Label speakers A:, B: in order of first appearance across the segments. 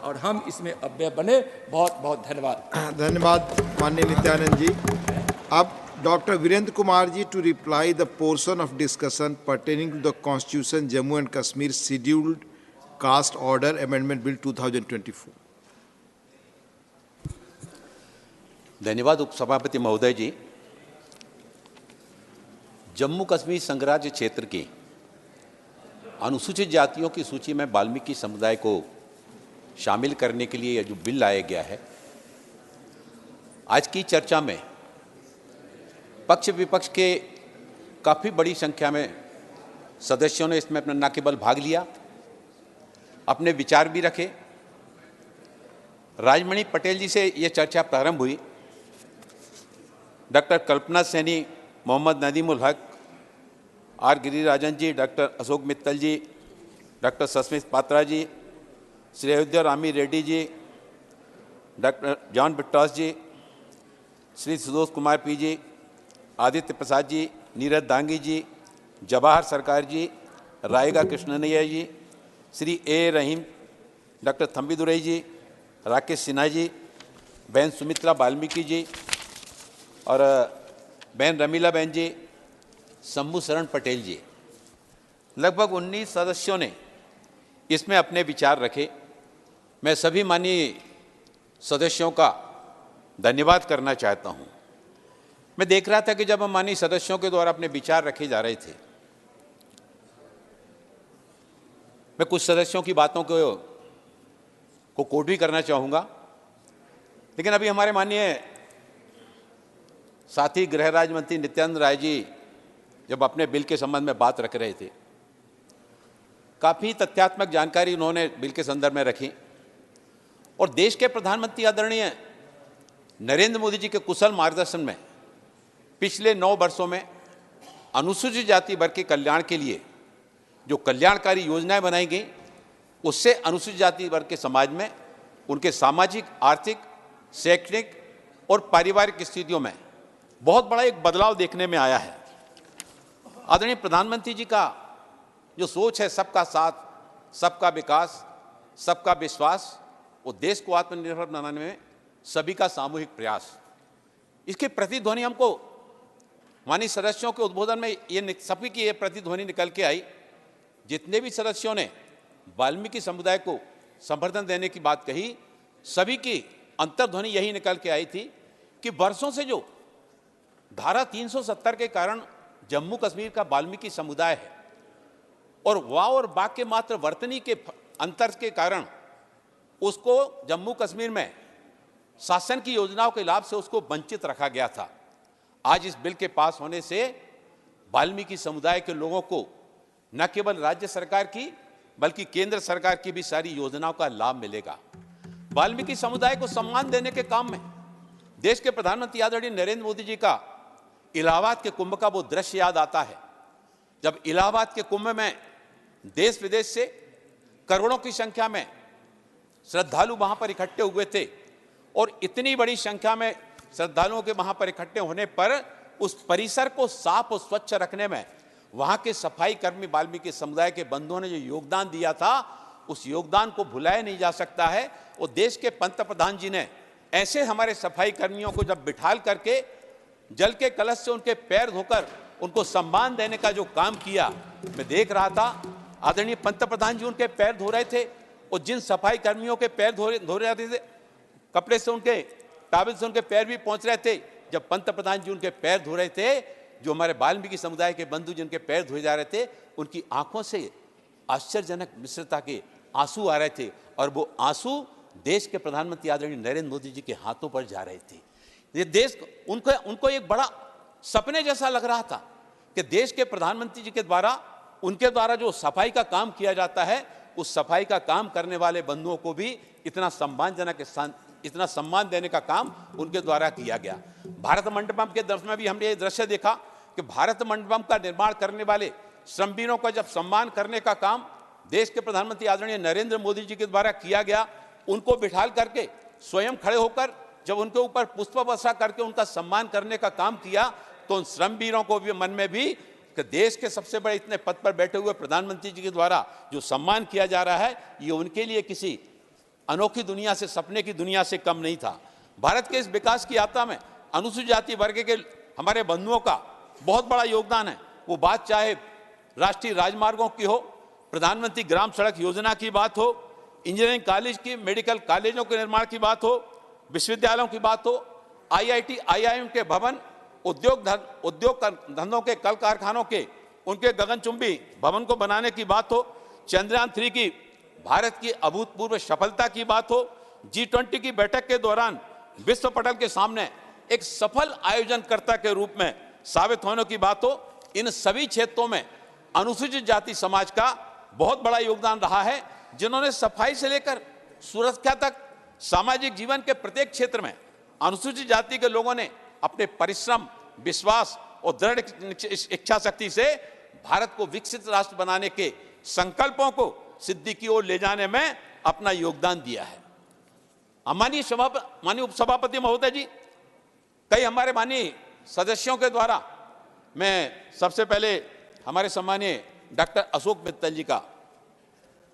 A: और हम इसमें अव्यय बने। बहुत बहुत धन्यवाद।
B: धन्यवाद माननीय नित्यानंद जी। अब Dr. Virendra Kumar ji to reply the portion of discussion pertaining to the Constitution Jammu and Kashmir Scheduled Caste Order Amendment Bill 2024.
C: धन्यवाद उपसभापति महोदय जी। जम्मू कश्मीर संघराज्य क्षेत्र की अनुसूचित जातियों की सूची में वाल्मीकि समुदाय को शामिल करने के लिए यह जो बिल लाया गया है, आज की चर्चा में पक्ष विपक्ष के काफ़ी बड़ी संख्या में सदस्यों ने इसमें अपना न केवल भाग लिया, अपने विचार भी रखे। राजमणि पटेल जी से ये चर्चा प्रारंभ हुई। Doctor Kalpana Saini, Mohammad Nadimul Haque, R Girirajan ji, doctor Ashok Mittal ji, doctor Sasmit Patra ji, Shri Ayodhya Rami Reddy ji, doctor John Brittas ji, Shri Sandosh Kumar P ji, Aditya Prasad ji, Neeraj Dangi ji, Jawhar Sircar ji, Ryaga Krishnaiah ji, Shri A Rahim, doctor Thambidurai ji, Rakesh Sinha ji, बहन सुमित्रा वाल्मीकि जी और बहन रमीला बहन जी, शंभू शरण पटेल जी, लगभग 19 सदस्यों ने इसमें अपने विचार रखे। मैं सभी माननीय सदस्यों का धन्यवाद करना चाहता हूं। मैं देख रहा था कि जब हम माननीय सदस्यों के द्वारा अपने विचार रखे जा रहे थे, मैं कुछ सदस्यों की बातों को कोट भी करना चाहूँगा, लेकिन अभी हमारे माननीय साथी गृह राज्य मंत्री नित्यानंद राय जी जब अपने बिल के संबंध में बात रख रहे थे, काफ़ी तथ्यात्मक जानकारी उन्होंने बिल के संदर्भ में रखी और देश के प्रधानमंत्री आदरणीय नरेंद्र मोदी जी के कुशल मार्गदर्शन में पिछले 9 वर्षों में अनुसूचित जाति वर्ग के कल्याण के लिए जो कल्याणकारी योजनाएं बनाई गई, उससे अनुसूचित जाति वर्ग के समाज में उनके सामाजिक, आर्थिक, शैक्षणिक और पारिवारिक स्थितियों में बहुत बड़ा एक बदलाव देखने में आया है। आदरणीय प्रधानमंत्री जी का जो सोच है, सबका साथ, सबका विकास, सबका विश्वास, वो देश को आत्मनिर्भर बनाने में सभी का सामूहिक प्रयास, इसकी प्रतिध्वनि हमको माननीय सदस्यों के उद्बोधन में ये सभी की ये प्रतिध्वनि निकल के आई। जितने भी सदस्यों ने वाल्मीकि समुदाय को संवर्धन देने की बात कही, सभी की अंतर्ध्वनि यही निकल के आई थी कि वर्षों से जो धारा 370 के कारण जम्मू कश्मीर का वाल्मीकि समुदाय है और वाह और बाघ के मात्र वर्तनी के अंतर के कारण उसको जम्मू कश्मीर में शासन की योजनाओं के लाभ से उसको वंचित रखा गया था। आज इस बिल के पास होने से वाल्मीकि समुदाय के लोगों को न केवल राज्य सरकार की बल्कि केंद्र सरकार की भी सारी योजनाओं का लाभ मिलेगा। वाल्मीकि समुदाय को सम्मान देने के काम में देश के प्रधानमंत्री आदरणीय नरेंद्र मोदी जी का इलाहाबाद के कुंभ का वो दृश्य याद आता है, जब इलाहाबाद के कुंभ में देश विदेश से करोड़ों की संख्या में श्रद्धालु वहां पर इकट्ठे हुए थे और इतनी बड़ी संख्या में श्रद्धालुओं के वहां पर इकट्ठे होने पर उस परिसर को साफ और स्वच्छ रखने में वहां के सफाई कर्मी वाल्मीकि समुदाय के बंधुओं ने जो योगदान दिया था, उस योगदान को भुलाया नहीं जा सकता है। और देश के पंतप्रधान जी ने ऐसे हमारे सफाई कर्मियों को जब बिठाल करके जल के कलश से उनके पैर धोकर उनको सम्मान देने का जो काम किया, मैं देख रहा था आदरणीय पंतप्रधान जी उनके पैर धो रहे थे और जिन सफाई कर्मियों के पैर धो रहे थे, कपड़े से उनके टावल से उनके पैर भी पहुंच रहे थे, जब पंतप्रधान जी उनके पैर धो रहे थे, जो हमारे वाल्मीकि समुदाय के बंधु जिनके पैर धोए जा रहे थे, उनकी आंखों से आश्चर्यजनक मिश्रता के आंसू आ रहे थे और वो आंसू देश के प्रधानमंत्री आदरणीय नरेंद्र मोदी जी के हाथों पर जा रहे थे। ये देश उनको एक बड़ा सपने जैसा लग रहा था कि देश के प्रधानमंत्री जी के द्वारा उनके द्वारा जो सफाई का काम किया जाता है, उस सफाई का काम करने वाले बंधुओं को भी इतना सम्मानजनक इतना सम्मान देने का काम उनके द्वारा किया गया। भारत मंडपम के दर्शन में भी हमने ये दृश्य देखा कि भारत मंडपम का निर्माण करने वाले श्रमवीरों का जब सम्मान करने का काम देश के प्रधानमंत्री आदरणीय नरेंद्र मोदी जी के द्वारा किया गया, उनको बिठाल करके स्वयं खड़े होकर जब उनके ऊपर पुष्प वर्षा करके उनका सम्मान करने का काम किया, तो उन श्रमवीरों को भी मन में भी कि देश के सबसे बड़े इतने पद पर बैठे हुए प्रधानमंत्री जी के द्वारा जो सम्मान किया जा रहा है, ये उनके लिए किसी अनोखी दुनिया से, सपने की दुनिया से कम नहीं था। भारत के इस विकास की यात्रा में अनुसूचित जाति वर्ग के हमारे बंधुओं का बहुत बड़ा योगदान है। वो बात चाहे राष्ट्रीय राजमार्गों की हो, प्रधानमंत्री ग्राम सड़क योजना की बात हो, इंजीनियरिंग कॉलेज की, मेडिकल कॉलेजों के निर्माण की बात हो, विश्वविद्यालयों की बात हो, IIT, IIM के भवन, उद्योग धंधों के, कल कारखानों के उनके गगनचुंबी भवन को बनाने की बात हो, चंद्रयान 3 की भारत की अभूतपूर्व सफलता की बात हो, G20 की बैठक के दौरान विश्व पटल के सामने एक सफल आयोजनकर्ता के रूप में साबित होने की बात हो, इन सभी क्षेत्रों में अनुसूचित जाति समाज का बहुत बड़ा योगदान रहा है, जिन्होंने सफाई से लेकर सुरक्षा तक सामाजिक जीवन के प्रत्येक क्षेत्र में अनुसूचित जाति के लोगों ने अपने परिश्रम, विश्वास और दृढ़ इच्छा शक्ति से भारत को विकसित राष्ट्र बनाने के संकल्पों को सिद्धि की ओर ले जाने में अपना योगदान दिया है। माननीय उपसभापति महोदय जी, कई हमारे माननीय सदस्यों के द्वारा मैं सबसे पहले हमारे सम्मानीय डॉक्टर अशोक मित्तल जी का,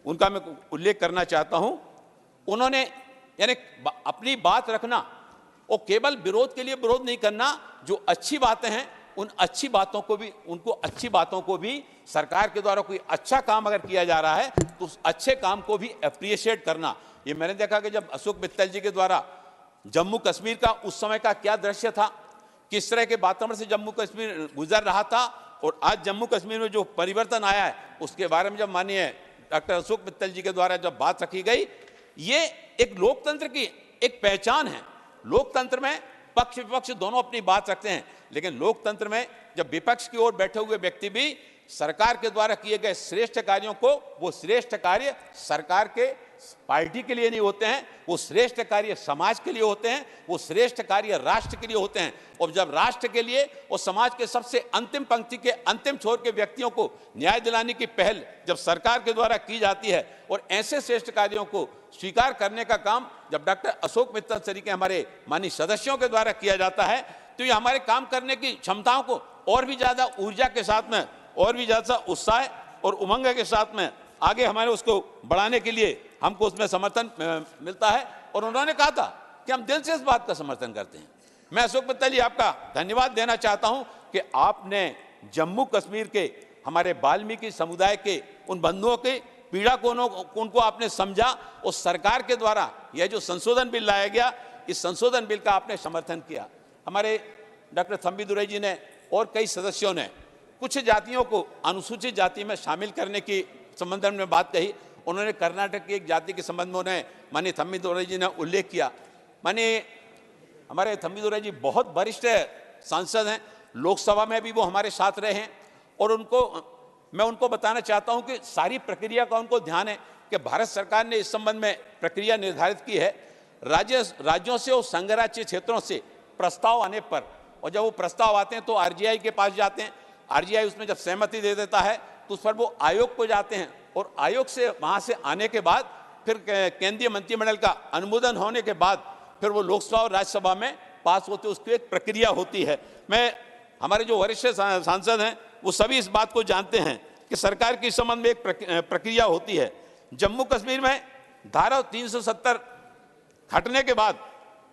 C: उनका मैं उल्लेख करना चाहता हूं। उन्होंने यानी अपनी बात रखना और केवल विरोध के लिए विरोध नहीं करना, जो अच्छी बातें हैं उन अच्छी बातों को भी, उनको अच्छी बातों को भी सरकार के द्वारा कोई अच्छा काम अगर किया जा रहा है तो उस अच्छे काम को भी अप्रिशिएट करना। ये मैंने देखा कि जब अशोक मित्तल जी के द्वारा जम्मू कश्मीर का उस समय का क्या दृश्य था, किस तरह के वातावरण से जम्मू कश्मीर गुजर रहा था, और आज जम्मू कश्मीर में जो परिवर्तन आया है उसके बारे में जब माननीय डॉक्टर अशोक मित्तल जी के द्वारा जब बात रखी गई, ये एक लोकतंत्र की एक पहचान है। लोकतंत्र में पक्ष विपक्ष दोनों अपनी बात रखते हैं, लेकिन लोकतंत्र में जब विपक्ष की ओर बैठे हुए व्यक्ति भी सरकार के द्वारा किए गए श्रेष्ठ कार्यों को, वो श्रेष्ठ कार्य सरकार के पार्टी के लिए नहीं होते हैं, वो श्रेष्ठ कार्य समाज के लिए होते हैं, वो श्रेष्ठ कार्य राष्ट्र के लिए होते हैं। और जब राष्ट्र के लिए और समाज के सबसे अंतिम पंक्ति के अंतिम छोर के व्यक्तियों को न्याय दिलाने की पहल जब सरकार के द्वारा की जाती है और ऐसे श्रेष्ठ कार्यों को स्वीकार करने का काम जब डॉक्टर अशोक मित्तल सरी के हमारे माननीय सदस्यों के द्वारा किया जाता है, तो ये हमारे काम करने की क्षमताओं को और भी ज्यादा ऊर्जा के साथ में, और भी ज्यादा उत्साह और उमंग के साथ में आगे हमारे उसको बढ़ाने के लिए हमको उसमें समर्थन मिलता है। और उन्होंने कहा था कि हम दिल से इस बात का समर्थन करते हैं। मैं अशोक मित्तल जी आपका धन्यवाद देना चाहता हूं कि आपने जम्मू कश्मीर के हमारे वाल्मीकि समुदाय के उन बंधुओं के पीड़ा को उनको आपने समझा, और सरकार के द्वारा यह जो संशोधन बिल लाया गया, इस संशोधन बिल का आपने समर्थन किया। हमारे डॉक्टर थम्बी दुरई जी ने और कई सदस्यों ने कुछ जातियों को अनुसूचित जाति में शामिल करने की संबंध में बात कही। उन्होंने कर्नाटक की एक जाति के संबंध में उन्हें माननीय थम्बी दुरई जी ने उल्लेख किया। माननीय हमारे थम्बी दुरई जी बहुत वरिष्ठ सांसद हैं, लोकसभा में भी वो हमारे साथ रहे हैं, और मैं उनको बताना चाहता हूं कि सारी प्रक्रिया का उनको ध्यान है कि भारत सरकार ने इस संबंध में प्रक्रिया निर्धारित की है। राज्यों से और संघ राज्य क्षेत्रों से प्रस्ताव आने पर, और जब वो प्रस्ताव आते हैं तो RGI के पास जाते हैं, RGI उसमें जब सहमति दे देता है तो उस पर वो आयोग को जाते हैं, और आयोग से वहाँ से आने के बाद फिर केंद्रीय मंत्रिमंडल का अनुमोदन होने के बाद फिर वो लोकसभा और राज्यसभा में पास होते, उसकी एक प्रक्रिया होती है। हमारे जो वरिष्ठ सांसद हैं वो सभी इस बात को जानते हैं कि सरकार के संबंध में एक प्रक्रिया होती है। जम्मू कश्मीर में धारा 370 हटने के बाद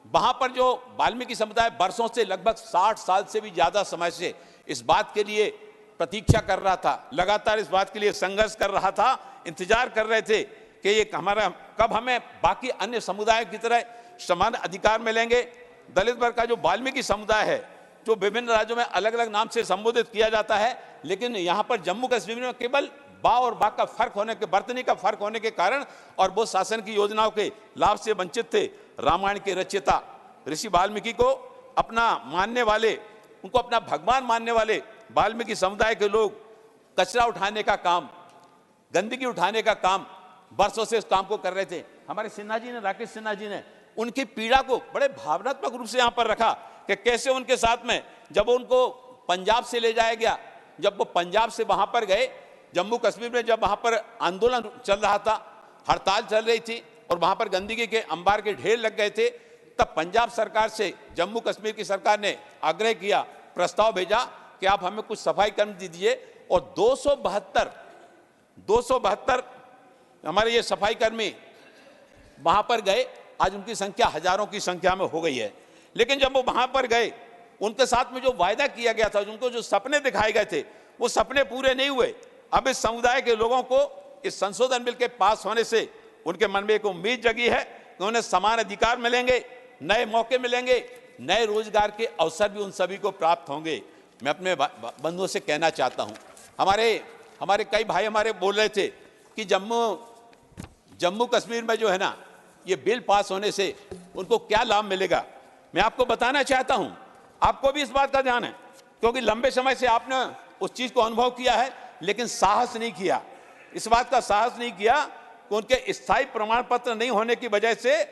C: वहां पर जो वाल्मीकि समुदाय वर्षों से, लगभग 60 साल से भी ज्यादा समय से इस बात के लिए प्रतीक्षा कर रहा था, लगातार इस बात के लिए संघर्ष कर रहा था, इंतजार कर रहे थे कि ये हमारा कब हमें बाकी अन्य समुदाय की तरह समान अधिकार मिलेंगे। दलित वर्ग का जो वाल्मीकि समुदाय है, जो विभिन्न राज्यों में अलग अलग नाम से संबोधित किया जाता है, लेकिन यहाँ पर जम्मू कश्मीर में केवल बा और बा का फर्क होने के, बर्तनी का फर्क होने के कारण और वो शासन की योजनाओं के लाभ से वंचित थे। रामायण के रचयिता ऋषि वाल्मीकि को अपना मानने वाले, उनको अपना भगवान मानने वाले वाल्मीकि समुदाय के लोग कचरा उठाने का काम, गंदगी उठाने का काम वर्षों से इस काम को कर रहे थे। हमारे सिन्हा जी ने, राकेश सिन्हा जी ने उनकी पीड़ा को बड़े भावनात्मक रूप से यहाँ पर रखा कि कैसे उनके साथ में जब उनको पंजाब से ले जाया गया, जब वो पंजाब से वहां पर गए, जम्मू कश्मीर में जब वहां पर आंदोलन चल रहा था, हड़ताल चल रही थी और वहां पर गंदगी के अंबार के ढेर लग गए थे, तब पंजाब सरकार से जम्मू कश्मीर की सरकार ने आग्रह किया, प्रस्ताव भेजा कि आप हमें कुछ सफाई कर्मी दीजिए, और 272 हमारे ये सफाई कर्मी वहां पर गए, आज उनकी संख्या हजारों की संख्या में हो गई है। लेकिन जब वो वहां पर गए, उनके साथ में जो वायदा किया गया था, उनको जो सपने दिखाए गए थे, वो सपने पूरे नहीं हुए। अब इस समुदाय के लोगों को इस संशोधन बिल के पास होने से उनके मन में एक उम्मीद जगी है कि उन्हें समान अधिकार मिलेंगे, नए मौके मिलेंगे, नए रोजगार के अवसर भी उन सभी को प्राप्त होंगे। मैं अपने बंधुओं से कहना चाहता हूं, हमारे कई भाई हमारे बोल रहे थे कि जम्मू कश्मीर में जो है ना, ये बिल पास होने से उनको क्या लाभ मिलेगा। मैं आपको बताना चाहता हूं, आपको भी इस बात का ध्यान है, क्योंकि लंबे समय से आपने उस चीज को अनुभव किया है, लेकिन साहस नहीं किया, इस बात का साहस नहीं किया कि उनके स्थायी प्रमाण पत्र नहीं होने की वजह से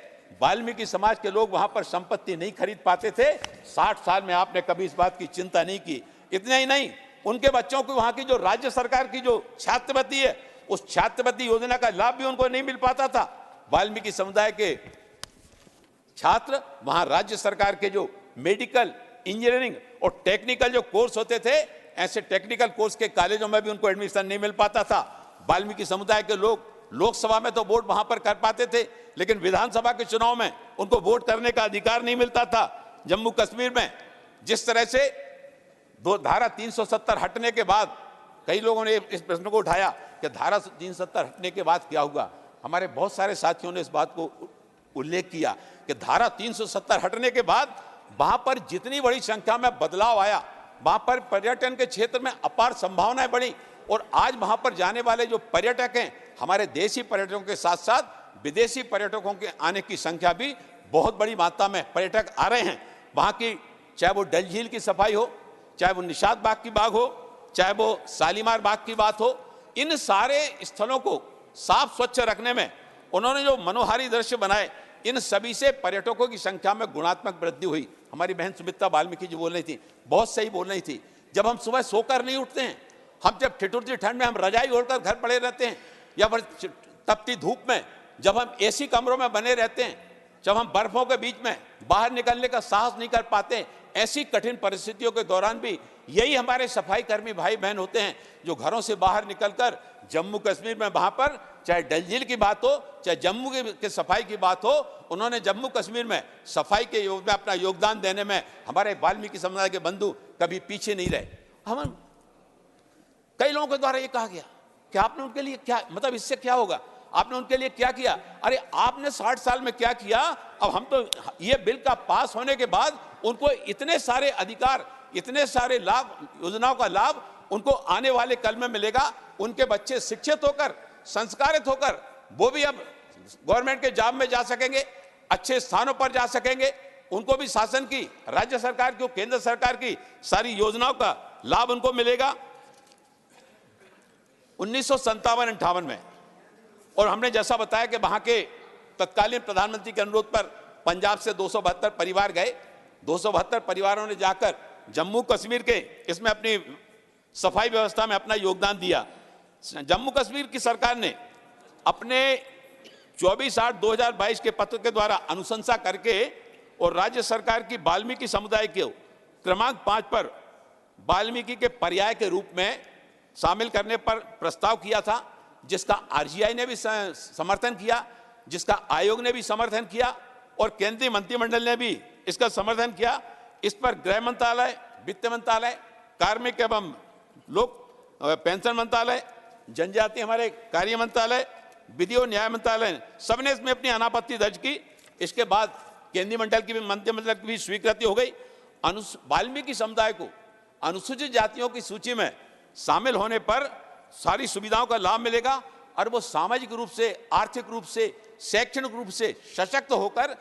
C: वाल्मीकि समाज के लोग वहां पर संपत्ति नहीं खरीद पाते थे। 60 साल में आपने कभी इस बात की चिंता नहीं की। इतना ही नहीं, उनके बच्चों को वहां की जो राज्य सरकार की जो छात्रवृत्ति है, उस छात्रवृत्ति योजना का लाभ भी उनको नहीं मिल पाता था। वाल्मीकि समुदाय के छात्र वहां राज्य सरकार के जो मेडिकल, इंजीनियरिंग और टेक्निकल जो कोर्स होते थे, ऐसे टेक्निकल कोर्स के कॉलेजों में भी उनको एडमिशन नहीं मिल पाता था। वाल्मीकि समुदाय के लोग लोकसभा में तो वोट वहां पर कर पाते थे, लेकिन विधानसभा के चुनाव में उनको वोट करने का अधिकार नहीं मिलता था। जम्मू कश्मीर में जिस तरह से धारा 370 हटने के बाद, कई लोगों ने इस प्रश्न को उठाया कि धारा 370 हटने के बाद क्या हुआ। हमारे बहुत सारे साथियों ने इस बात को उल्लेख किया कि धारा 370 हटने के बाद वहां पर जितनी बड़ी संख्या में बदलाव आया, वहां पर पर्यटन के क्षेत्र में अपार संभावनाएं बढ़ी, और आज वहां पर जाने वाले जो पर्यटक हैं, हमारे देशी पर्यटकों के साथ साथ विदेशी पर्यटकों के आने की संख्या भी बहुत बड़ी मात्रा में पर्यटक आ रहे हैं। वहां की, चाहे वो डल झील की सफाई हो, चाहे वो निशात बाग की बाग हो, चाहे वो शालीमार बाग की बात हो, इन सारे स्थलों को साफ स्वच्छ रखने में उन्होंने जो मनोहारी दृश्य बनाए, इन सभी से पर्यटकों की संख्या में गुणात्मक वृद्धि हुई। हमारी बहन सुमित्रा वाल्मीकि जी बोल रही थी, बहुत सही बोल रही थी। जब हम सुबह सोकर नहीं उठते हैं, हम जब ठिठुरती ठंड में हम रजाई ओढ़कर घर पड़े रहते हैं, या फिर तपती धूप में जब हम एसी कमरों में बने रहते हैं, जब हम बर्फों के बीच में बाहर निकलने का साहस नहीं कर पाते, ऐसी कठिन परिस्थितियों के दौरान भी यही हमारे सफाई कर्मी भाई बहन होते हैं जो घरों से बाहर निकलकर जम्मू कश्मीर में वहां पर, चाहे डल झील की बात हो, चाहे जम्मू के सफाई की बात हो, उन्होंने जम्मू कश्मीर में सफाई के योग में अपना योगदान देने में हमारे वाल्मीकि समुदाय के बंधु कभी पीछे नहीं रहे। हम कई लोगों के द्वारा ये कहा गया कि आपने उनके लिए क्या, मतलब इससे क्या होगा, आपने उनके लिए क्या किया। अरे आपने 60 साल में क्या किया। अब हम तो ये बिल का पास होने के बाद उनको इतने सारे अधिकार, इतने सारे लाभ, योजनाओं का लाभ उनको आने वाले कल में मिलेगा। उनके बच्चे शिक्षित होकर, संस्कारित होकर, वो भी अब गवर्नमेंट के जॉब में जा सकेंगे, अच्छे स्थानों पर जा सकेंगे। उनको भी शासन की, राज्य सरकार की, केंद्र सरकार की सारी योजनाओं का लाभ उनको मिलेगा। 1957-58 में, और हमने जैसा बताया कि वहां के तत्कालीन प्रधानमंत्री के अनुरोध पर पंजाब से 272 परिवार गए। 272 परिवारों ने जाकर जम्मू कश्मीर के इसमें अपनी सफाई व्यवस्था में अपना योगदान दिया। जम्मू कश्मीर की सरकार ने अपने 24/8/2022 के पत्र के द्वारा अनुशंसा करके और राज्य सरकार की वाल्मीकि समुदाय के क्रमांक 5 पर वाल्मीकि के पर्याय के रूप में शामिल करने पर प्रस्ताव किया था, जिसका आरजीआई ने भी समर्थन किया, जिसका आयोग ने भी समर्थन किया और केंद्रीय मंत्रिमंडल ने भी इसका समर्थन किया। इस पर गृह मंत्रालय, वित्त मंत्रालय, कार्मिक एवं लोक पेंशन मंत्रालय, जनजाति हमारे कार्य मंत्रालय, विधि और न्याय मंत्रालय, सबने इसमें अपनी अनापत्ति दर्ज की। इसके बाद केंद्रीय मंडल की भी, मंत्रिमंडल की भी स्वीकृति हो गई। वाल्मीकि समुदाय को अनुसूचित जातियों की सूची में शामिल होने पर सारी सुविधाओं का लाभ मिलेगा और वो सामाजिक रूप से, आर्थिक रूप से, शैक्षणिक रूप से सशक्त होकर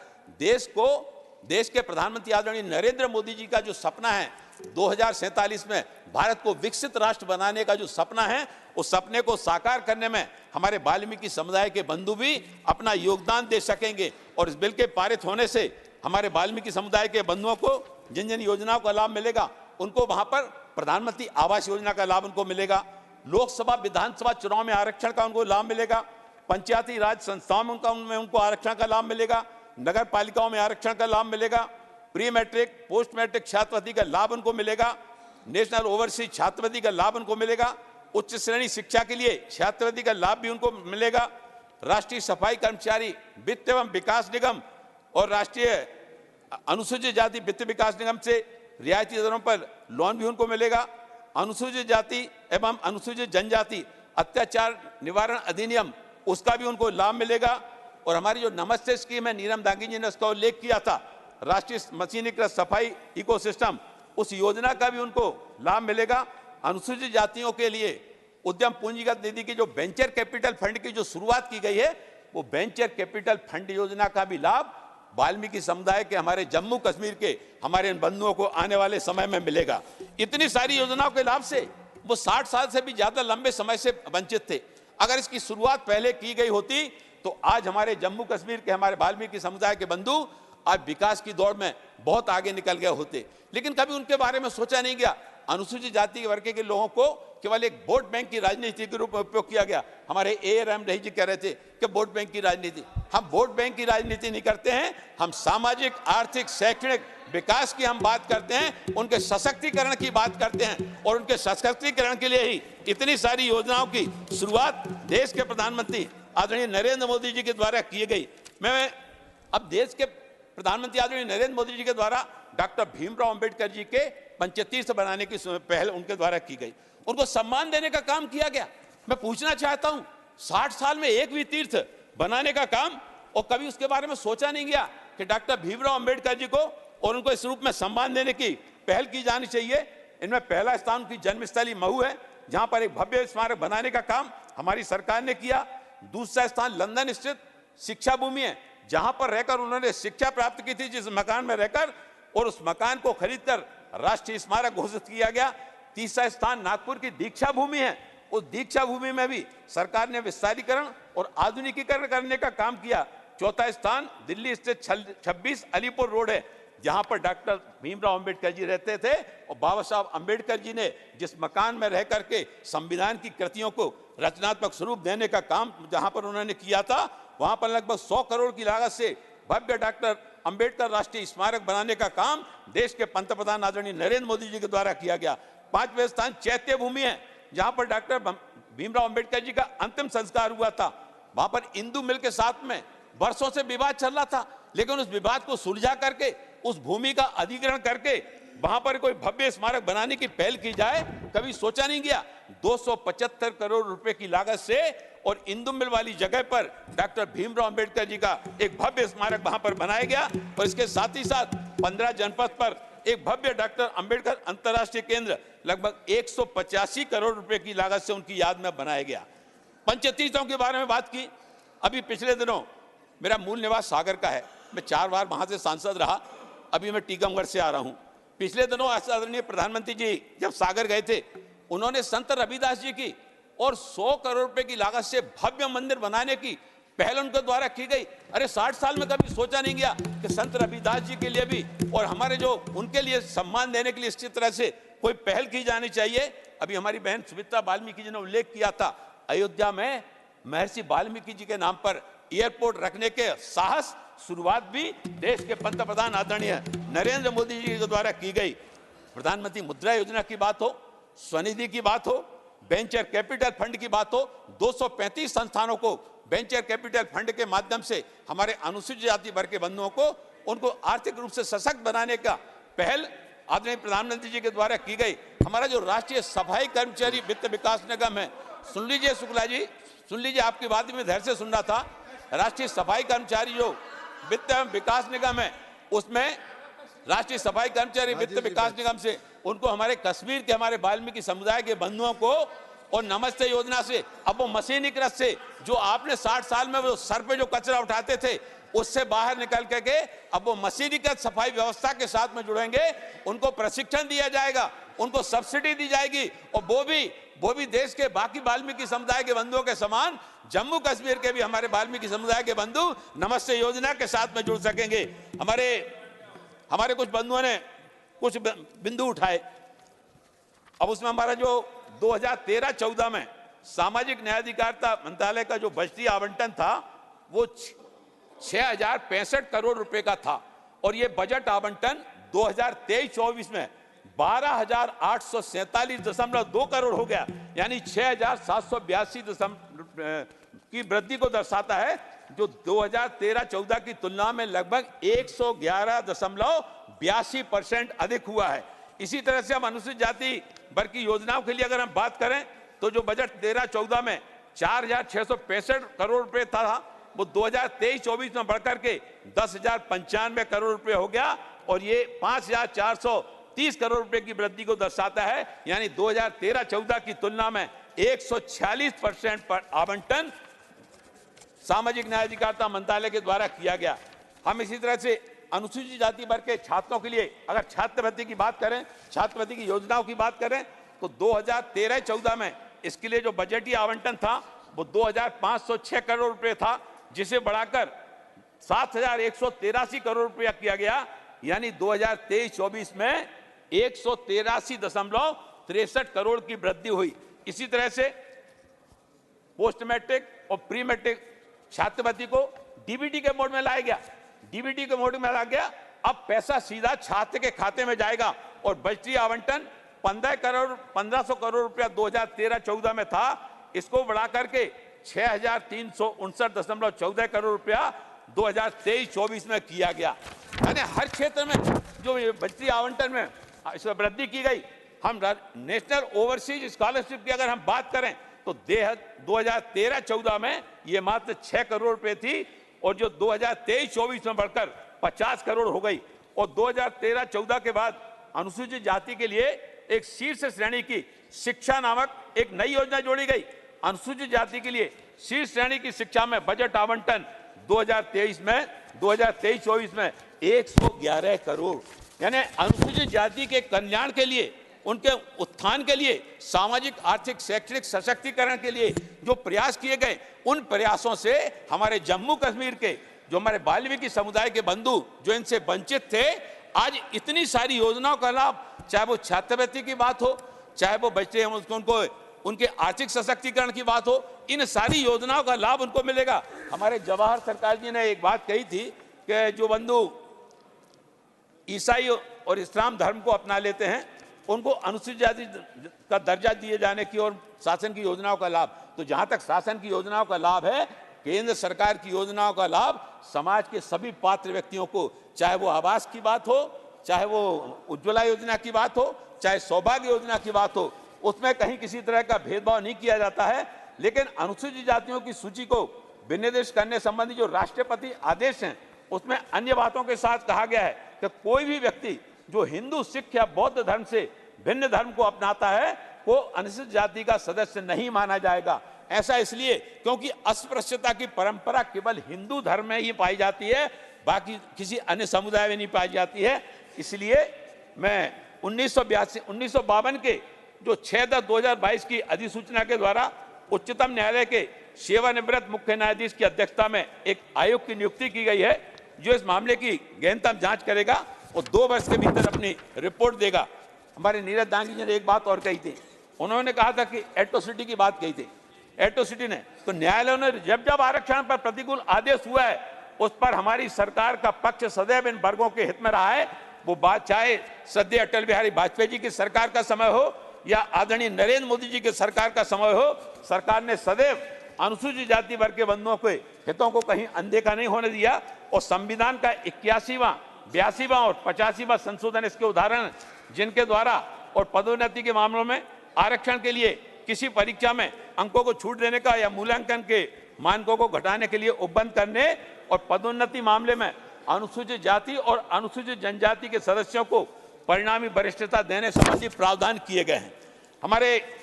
C: देश के प्रधानमंत्री आदरणीय नरेंद्र मोदी जी का जो सपना है 2047 में भारत को विकसित राष्ट्र बनाने का जो सपना है, उस सपने को साकार करने में हमारे वाल्मीकि समुदाय के बंधु भी अपना योगदान दे सकेंगे। और इस बिल के पारित होने से हमारे वाल्मीकि समुदाय के बंधुओं को जिन जिन योजनाओं का लाभ मिलेगा, उनको वहां पर प्रधानमंत्री आवास योजना का लाभ उनको मिलेगा, लोकसभा विधानसभा चुनाव में आरक्षण का उनको लाभ मिलेगा, पंचायती राज संस्थाओं में उनको आरक्षण का लाभ मिलेगा, नगर पालिकाओं में आरक्षण का लाभ मिलेगा, प्री मैट्रिक पोस्ट मैट्रिक छात्रवृत्ति का लाभ उनको मिलेगा, नेशनल ओवरसीज छात्रवृत्ति का लाभ उनको मिलेगा, उच्च श्रेणी शिक्षा के लिए छात्रवृत्ति का लाभ भी उनको मिलेगा, राष्ट्रीय सफाई कर्मचारी वित्त एवं विकास निगम और राष्ट्रीय अनुसूचित जाति वित्त विकास निगम से रियायती दरों पर लोन भी उनको मिलेगा। अनुसूचित जाति एवं अनुसूचित जनजाति अत्याचार निवारण अधिनियम उसका भी उनको लाभ मिलेगा। और हमारी जो नमस्ते स्कीम है, नीलम दांगी जी ने उसका उल्लेख किया था, राष्ट्रीय मशीनीकृत सफाई इकोसिस्टम, उस योजना का भी उनको लाभ मिलेगा। अनुसूचित जातियों के लिए उद्यम पूंजीगत निधि की जो वेंचर कैपिटल फंड की जो शुरुआत की गई है, वो वेंचर कैपिटल फंड योजना का भी लाभ वाल्मीकि समुदाय के, हमारे जम्मू कश्मीर के हमारे इन बंधुओं को आने वाले समय में मिलेगा। इतनी सारी योजनाओं के लाभ से वो 60 साल से भी ज्यादा लंबे समय से वंचित थे। अगर इसकी शुरुआत पहले की गई होती तो आज हमारे जम्मू कश्मीर के, हमारे वाल्मीकि समुदाय के बंधु आज विकास की दौड़ में बहुत आगे निकल गए होते, लेकिन कभी उनके बारे में सोचा नहीं गया। अनुसूचित जाति वर्ग के लोगों को केवल एक वोट बैंक की राजनीति के रूप में उपयोग किया गया। हमारे ARM रही जी कह रहे थे कि वोट बैंक की राजनीति, हम वोट बैंक की राजनीति नहीं करते हैं, हम सामाजिक, आर्थिक, शैक्षणिक विकास की हम बात करते हैं, उनके सशक्तिकरण की बात करते हैं। और उनके सशक्तिकरण के लिए ही इतनी सारी योजनाओं की शुरुआत देश के प्रधानमंत्री आदरणीय नरेंद्र मोदी जी के द्वारा की गई। मैं अब देश के प्रधानमंत्री आदरणीय नरेंद्र मोदी जी के द्वारा डॉक्टर भीमराव अंबेडकर जी के पंचतीर्थ बनाने की पहल उनके द्वारा की गई, उनको सम्मान देने का काम किया गया। मैं पूछना चाहता हूं, 60 साल में एक भी तीर्थ बनाने का काम, और कभी उसके बारे में सोचा नहीं गया कि डॉक्टर भीमराव अंबेडकर जी को और उनको इस रूप में सम्मान देने की पहल की जानी चाहिए। इनमें पहला स्थान उनकी जन्मस्थली महू है, जहां पर एक भव्य स्मारक बनाने का काम हमारी सरकार ने किया। दूसरा स्थान लंदन स्थित शिक्षा भूमि है, जहां पर रहकर उन्होंने शिक्षा प्राप्त की थी, जिस मकान में रहकर, और उस मकान को खरीदकर राष्ट्रीय स्मारक घोषित किया गया। तीसरा स्थान नागपुर की दीक्षा भूमि है, उस दीक्षा भूमि में भी सरकार ने विस्तारीकरण और आधुनिकीकरण करने का काम किया। चौथा स्थान दिल्ली स्थित 26 अलीपुर रोड है, जहां पर डॉक्टर भीमराव अंबेडकर जी रहते थे, और बाबा साहब अंबेडकर जी ने जिस मकान में रह करके संविधान की कृतियों को रचनात्मक स्वरूप देने का काम जहां पर उन्होंने किया था, वहां पर लगभग 100 करोड़ की लागत से भव्य डॉक्टर अंबेडकर राष्ट्रीय स्मारक बनाने का काम देश के पंतप्रधान आदरणीय नरेंद्र मोदी जी के द्वारा किया गया। 5वें स्थान चैत्य भूमि है, जहां पर डॉक्टर भीमराव अंबेडकर जी का अंतिम संस्कार हुआ था। वहां पर इंदू मिल के साथ में वर्षों से विवाद चल रहा था, लेकिन उस विवाद को सुलझा करके, उस भूमि का अधिग्रहण करके वहां पर कोई भव्य स्मारक बनाने की पहल की जाए, कभी सोचा नहीं गया। 275 करोड़ रुपए की लागत से और इंदु मिल वाली जगह पर डॉक्टर भीमराव अंबेडकर जी का एक भव्य स्मारक वहां पर बनाया गया, और इसके साथ ही साथ 15 जनपद पर एक भव्य डॉक्टर अंबेडकर अंतर्राष्ट्रीय केंद्र लगभग 185 करोड़ रुपए की लागत से उनकी याद में बनाया गया। पंचतीर्थों के बारे में बात की। अभी पिछले दिनों मेरा मूल निवास सागर का है, मैं 4 बार वहां से सांसद रहा, अभी मैं टीकमगढ़ से आ रहा हूं। पिछले दिनों आदरणीय प्रधानमंत्री जी जब सागर गए थे, उन्होंने संत रविदास जी की और 100 करोड़ रुपए की लागत से भव्य मंदिर बनाने की पहल उनके द्वारा की गई। अरे 60 साल में कभी सोचा नहीं गया कि संत रविदास जी के लिए भी और हमारे जो उनके लिए सम्मान देने के लिए इसी तरह से कोई पहल की जानी चाहिए। अभी हमारी बहन सुमित्रा वाल्मीकि जी ने उल्लेख किया था, अयोध्या में महर्षि वाल्मीकि जी के नाम पर एयरपोर्ट रखने के साहस शुरुआत भी देश के पंतप्रधान आदरणीय नरेंद्र मोदी जी के द्वारा की गई। प्रधानमंत्री मुद्रा योजना की बात हो, स्वनिधि की बात हो, वेंचर कैपिटल फंड की बात हो, 235 संस्थानों को वेंचर कैपिटल फंड के माध्यम से हमारे अनुसूचित जाति वर्ग के बंधुओं को उनको आर्थिक रूप से सशक्त बनाने का पहल आदरणीय प्रधानमंत्री जी के द्वारा की गई। हमारा जो राष्ट्रीय सफाई कर्मचारी वित्त विकास निगम है, सुन लीजिए शुक्ला जी, सुन लीजिए, आपकी बात में धैर्य से सुन रहा था। राष्ट्रीय सफाई कर्मचारी जो वित्त एवं विकास निगम है, उसमें राष्ट्रीय सफाई कर्मचारी वित्त विकास निगम से उनको हमारे कश्मीर के हमारे वाल्मीकि समुदाय के बंधुओं को और नमस्ते योजना से अब वो मशीनीकृत से जो आपने 60 साल में वो सर पे जो कचरा उठाते थे उससे बाहर निकल करके अब वो मशीनीकृत सफाई व्यवस्था के साथ में जुड़ेंगे। उनको प्रशिक्षण दिया जाएगा, उनको सब्सिडी दी जाएगी, और वो भी देश के बाकी वाल्मीकि समुदाय के बंधुओं के समान जम्मू कश्मीर के भी हमारे वाल्मीकि समुदाय के बंधु नमस्ते योजना के साथ में जुड़ सकेंगे। हमारे कुछ बंधुओं ने कुछ बिंदु उठाए। अब उसमें हमारा जो 2013-14 में सामाजिक न्याय अधिकारिता मंत्रालय का जो बजटीय आवंटन था वो 6065 करोड़ रुपए का था, और ये बजट आवंटन 2023-24 में 12,847.2 करोड़ हो गया, यानी 6,782 की वृद्धि को दर्शाता है, जो 2013-14 की तुलना में लगभग 111.82% अधिक हुआ है। इसी तरह से हम अनुसूचित जाति वर्ग की योजनाओं के लिए अगर हम बात करें तो जो बजट 13-14 में 4,665 करोड़ रुपए था, वो 2023-24 में बढ़कर के 10,095 करोड़ रुपए हो गया, और ये 5,430 करोड़ रुपए की वृद्धि को दर्शाता है, यानी 2013-14 की तुलना में 146% पर आवंटन सामाजिक न्याय अधिकारिता मंत्रालय के द्वारा किया गया। हम इसी तरह से अनुसूचित जाति वर्ग के छात्रों के लिए अगर छात्रवृत्ति की बात करें, छात्रवृत्ति की योजनाओं की बात करें, तो 2013-14 में इसके लिए जो बजटीय आवंटन था वो 2,506 करोड़ रुपए था, जिसे बढ़ाकर 7,183 करोड़ रुपया किया गया, यानी 2023-24 में 183.63 करोड़ की वृद्धि हुई। इसी तरह से पोस्ट मैट्रिक और प्री मैट्रिक छात्रवृत्ति को डीबीटी के मोड में लाया गया, डीबीटी के मोड में लाया गया। अब पैसा सीधा छात्र के खाते में जाएगा, और बजटीय आवंटन 1,500 करोड़ रुपया 2013-14 में था, इसको बढ़ा करके 6,359.14 करोड़ रुपया 2023-24 में किया गया। यानी हर क्षेत्र में जो बजटीय आवंटन में इसमें वृद्धि की गई। हम नेशनल ओवरसीज स्कॉलरशिप की अगर हम बात करें तो 2013-14 में ये मात्र 6 करोड़ रुपए थी, और जो 2023-24 में बढ़कर 50 करोड़ हो गई। और 2013-14 के बाद अनुसूचित जाति के लिए एक शीर्ष श्रेणी की शिक्षा नामक एक नई योजना जोड़ी गई। अनुसूचित जाति के लिए शीर्ष श्रेणी की शिक्षा में बजट आवंटन 2023-24 में 111 करोड़, यानी अनुसूचित जाति के कल्याण के लिए, उनके उत्थान के लिए, सामाजिक आर्थिक शैक्षणिक सशक्तिकरण के लिए जो प्रयास किए गए, उन प्रयासों से हमारे जम्मू कश्मीर के जो हमारे वाल्मीकि समुदाय के बंधु जो इनसे वंचित थे, आज इतनी सारी योजनाओं का लाभ, चाहे वो छात्रवृत्ति की बात हो, चाहे वो बच्चे उनको उनके आर्थिक सशक्तिकरण की बात हो, इन सारी योजनाओं का लाभ उनको मिलेगा। हमारे जवाहर सरकार जी ने एक बात कही थी कि जो बंधु ईसाई और इस्लाम धर्म को अपना लेते हैं, उनको अनुसूचित जाति का दर्जा दिए जाने की और शासन की योजनाओं का लाभ। तो जहां तक शासन की योजनाओं का लाभ है, केंद्र सरकार की योजनाओं का लाभ समाज के सभी पात्र व्यक्तियों को, चाहे वो आवास की बात हो, चाहे वो उज्ज्वला योजना की बात हो, चाहे सौभाग्य योजना की बात हो, उसमें कहीं किसी तरह का भेदभाव नहीं किया जाता है। लेकिन अनुसूचित जातियों की सूची को विनिर्देश करने संबंधी जो राष्ट्रपति आदेश हैं, उसमें अन्य बातों के साथ कहा गया है कि कोई भी व्यक्ति जो हिंदू, सिख या बौद्ध धर्म से भिन्न धर्म को अपनाता है, वो अनुसूचित जाति का सदस्य नहीं माना जाएगा। ऐसा इसलिए क्योंकि अस्पृश्यता की परंपरा केवल हिंदू धर्म में ही पाई जाती है, बाकी किसी अन्य समुदाय में नहीं पाई जाती है। इसलिए मैं 1952 के जो 6/10/2022 की अधिसूचना के द्वारा उच्चतम न्यायालय के सेवानिवृत्त मुख्य न्यायाधीश की अध्यक्षता में एक आयोग की नियुक्ति की गई है, जो इस मामले की गहनतम जांच करेगा और 2 वर्ष के भीतर अपनी रिपोर्ट देगा। हमारे नीरज दांगी जी ने एक बात और कही थी, उन्होंने कहा था कि एट्रोसिटी की बात कही थी, एट्रोसिटी ने, तो न्यायालय ने जब जब आरक्षण पर प्रतिकूल आदेश हुआ है, उस पर हमारी सरकार का पक्ष सदैव इन वर्गों के हित में रहा है। वो बात चाहे सद्य अटल बिहारी वाजपेयी जी की सरकार का समय हो या आदरणीय नरेंद्र मोदी जी की सरकार का समय हो, सरकार ने सदैव अनुसूचित जाति वर्ग के बंधुओं के हितों को कहीं अनदेखा नहीं होने दिया। और संविधान का 81वां, 82वां और 85वां संशोधन इसके उदाहरण, जिनके द्वारा और पदोन्नति के मामलों में आरक्षण के लिए किसी परीक्षा में अंकों को छूट देने का या मूल्यांकन के मानकों को घटाने के लिए उपबंध करने और पदोन्नति मामले में अनुसूचित जाति और अनुसूचित जनजाति के सदस्यों को परिणामी वरिष्ठता देने संबंधी प्रावधान किए गए हैं। हमारे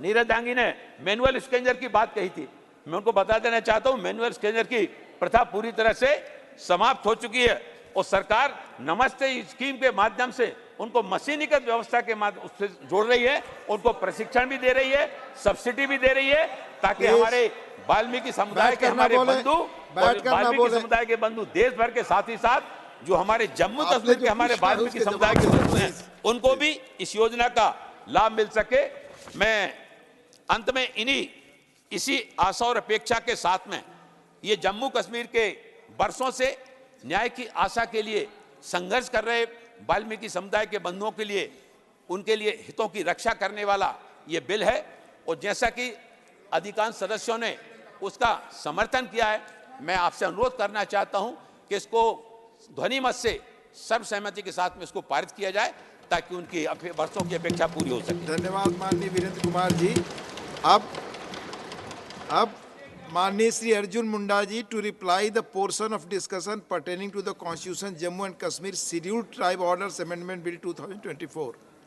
C: नीरज दांगी ने मैनुअल स्कैनर की बात कही थी, मैं उनको बता देना चाहता हूं, मैनुअल स्कैनर की प्रथा पूरी तरह से समाप्त हो चुकी है और सरकार नमस्ते स्कीम के माध्यम से उनको मशीनीकृत व्यवस्था के माध्यम से जोड़ रही है, उनको प्रशिक्षण भी दे रही है, सब्सिडी भी दे रही है, ताकि हमारे वाल्मीकि समुदाय के हमारे बंधु और वाल्मीकि समुदाय के बंधु देश भर के साथ ही साथ जो हमारे जम्मू कश्मीर के हमारे वाल्मीकि समुदाय के बंधु हैं, उनको भी इस योजना का लाभ मिल सके। मैं अंत में इसी आशा और अपेक्षा के साथ में ये जम्मू कश्मीर के वर्षों से न्याय की आशा के लिए संघर्ष कर रहे वाल्मीकि समुदाय के बंधुओं के लिए, उनके लिए हितों की रक्षा करने वाला ये बिल है। और जैसा कि अधिकांश सदस्यों ने उसका समर्थन किया है, मैं आपसे अनुरोध करना चाहता हूं कि इसको ध्वनि मत से सर्वसहमति के साथ में इसको पारित किया जाए, ताकि उनकी वर्षों की अपेक्षा पूरी हो सके।
B: धन्यवाद माननीय वीरेंद्र कुमार जी। अब माननीय Shri Arjun Munda ji to reply the portion of discussion pertaining to the constitution Jammu and Kashmir scheduled tribe orders amendment bill 2024।